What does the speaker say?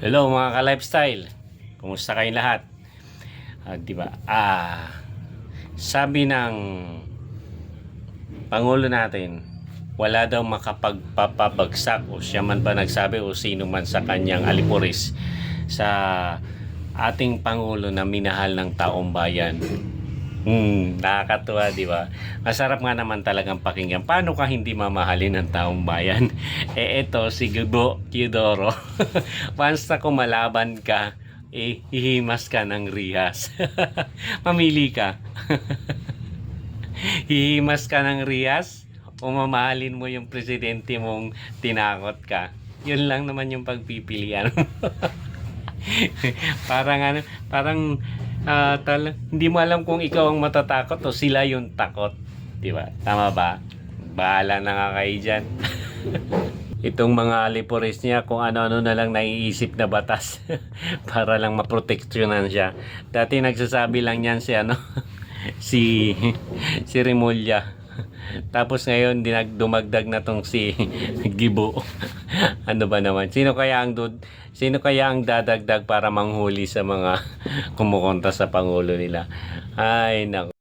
Hello mga ka-lifestyle. Kumusta kayong lahat? Di ba? Sabi ng Pangulo natin, wala daw makapagpapabagsak o siya man ba nagsabi o sino man sa kanyang alipuris sa ating Pangulo na minahal ng taong bayan. Nakakatuwa, di ba? Masarap nga naman talagang pakinggan. Paano ka hindi mamahalin ng taong bayan? Eto si Gubo Teodoro. Once na kumalaban ka, hihimas ka ng rihas. Mamili ka. Hihimas ka ng rihas o mamahalin mo yung presidente mong tinakot ka. Yun lang naman yung pagpipilian. Parang hindi mo alam kung ikaw ang matatakot o sila yung takot, di ba? Tama ba? Bahala na nga kayo dyan. Itong mga alipuris niya kung ano-ano na lang naiisip na batas para lang maproteksyonan siya. Dati nagsasabi lang yan si Remulla. Tapos ngayon dumagdag na tong si Gibo. Ano ba naman? Sino kaya ang dadagdag para manghuli sa mga kumukontra sa pangulo nila? Ay nako.